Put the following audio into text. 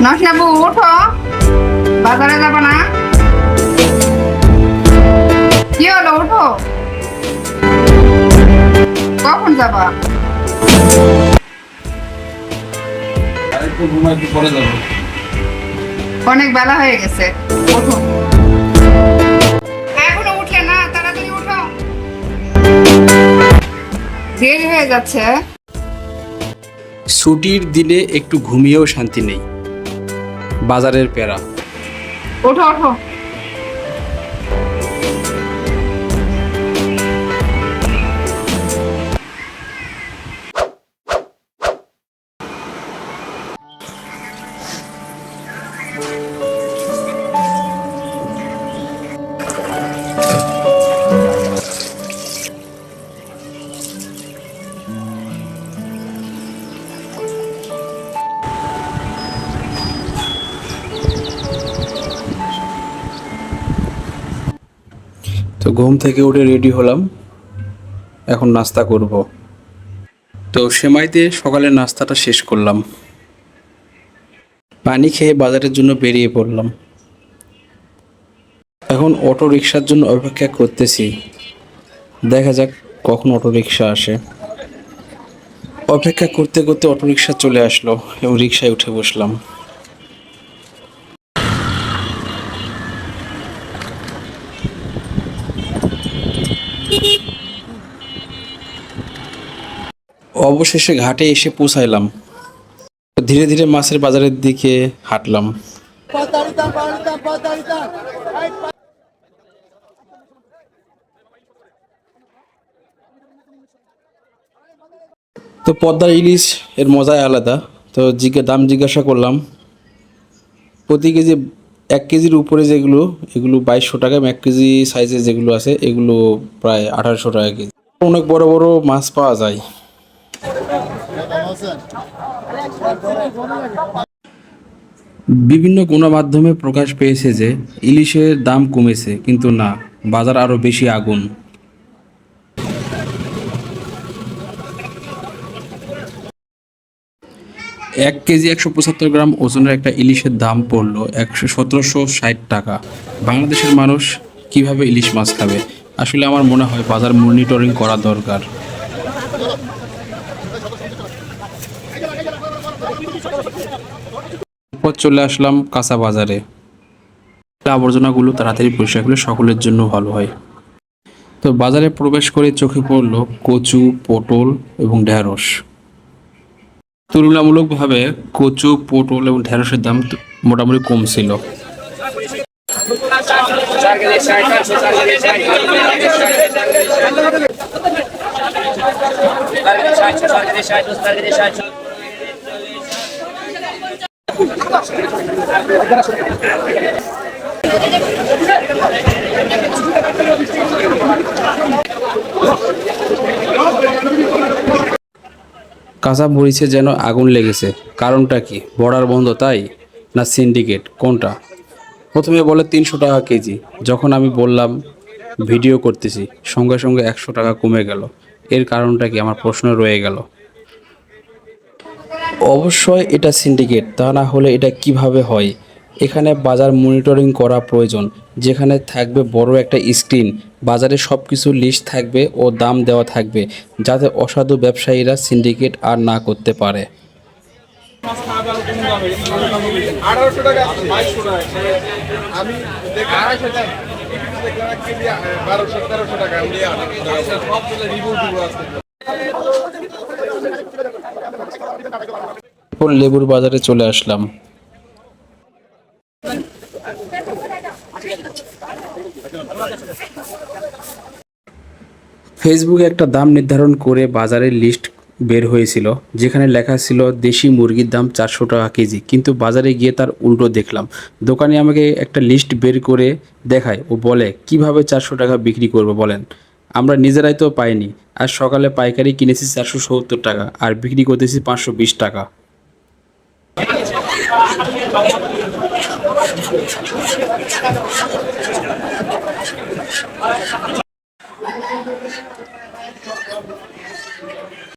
নশিনাবু ওঠো, বাজারে যাবো না? কি হলো, ওঠো। কখন যাবা? আরেকটু ঘুমাই, একটু পরে যাবো। অনেক বেলা হয়ে গেছে, ওঠো। এখনো উঠলে না, তাড়াতাড়ি ওঠো, দেরি হয়ে যাচ্ছে। ছুটির দিনে একটু ঘুমিয়েও শান্তি নেই, বাজারের প্যারা। ওঠো ওঠো। তো ঘুম থেকে উঠে রেডি হলাম, এখন নাস্তা করব। তো সেমাই দিয়ে সকালের নাস্তাটা শেষ করলাম, পানি খেয়ে বাজারের জন্য বেরিয়ে পড়লাম। এখন অটো রিকশার জন্য অপেক্ষা করতেছি, দেখা যাক কখন অটো রিকশা আসে। অপেক্ষা করতে করতে অটো রিকশা চলে আসলো এবং রিকশায় উঠে বসলাম। অবশেষে ঘাটে এসে পৌঁছাইলাম। ধীরে ধীরে মাছের বাজারের দিকে হাঁটলাম। তো পদ্মার ইলিশ এর মজাই আলাদা। তো দাম জিজ্ঞাসা করলাম। প্রতি কেজি 1 কেজির উপরে যেগুলো, এগুলো 2200 টাকা, 1 কেজি সাইজের যেগুলো আছে এগুলো প্রায় 1800 টাকা কেজি। অনেক বড় বড় মাছ পাওয়া যায়। বিভিন্ন গণমাধ্যমে প্রকাশ পেয়েছে যে ইলিশের দাম কমেছে, কিন্তু না, বাজার আরও বেশি আগুন। 1 কেজি 175 গ্রাম ওজনের একটা ইলিশের দাম পড়লো 1760 টাকা। বাংলাদেশের মানুষ কিভাবে ইলিশ মাছ খাবে? আসলে আমার মনে হয় বাজার মনিটরিং করা দরকার। এরপর চলে আসলাম কাঁচা বাজারে। আবর্জনাগুলো তাড়াতাড়ি পরিষ্কার করলে সকলের জন্য ভালো হয়। তো বাজারে প্রবেশ করে চোখে পড়লো কচু, পটল এবং ঢেঁড়স। তুলনামূলকভাবে কচু, পটল এবং ঢেঁড়সের দাম মোটামুটি কম ছিল। কাঁচা মরিচে যেন আগুন লেগেছে। কারণটা কি? বর্ডার বন্ধ তাই, না সিন্ডিকেট, কোনটা? প্রথমে বলে 300 টাকা কেজি। যখন আমি বললাম ভিডিও করতেছি, সঙ্গে সঙ্গে 100 টাকা কমে গেল। এর কারণটা কি? আমার প্রশ্ন রয়ে গেল। অবশ্যই এটা সিন্ডিকেট, তা না হলে এটা কিভাবে হয়? এখানে বাজার মনিটরিং করা প্রয়োজন, যেখানে থাকবে বড় একটা স্ক্রিন, বাজারে সব কিছু লিস্ট থাকবে ও দাম দেওয়া থাকবে, যাতে অসাধু ব্যবসায়ীরা সিন্ডিকেট আর না করতে পারে। এরপর লেবুর বাজারে চলে আসলাম। ফেসবুকে একটা দাম নির্ধারণ করে বাজারের লিস্ট বের হয়েছিল, যেখানে লেখা ছিল দেশি মুরগির দাম 400 টাকা কেজি, কিন্তু বাজারে গিয়ে তার উল্টো দেখলাম। দোকানি আমাকে একটা লিস্ট বের করে দেখায় ও বলে কিভাবে 400 টাকা বিক্রি করবো বলেন? আমরা নিজেরাই তো পাইনি। আর সকালে পাইকারি কিনেছি 470 টাকা আর বিক্রি করতেছি 520 টাকা।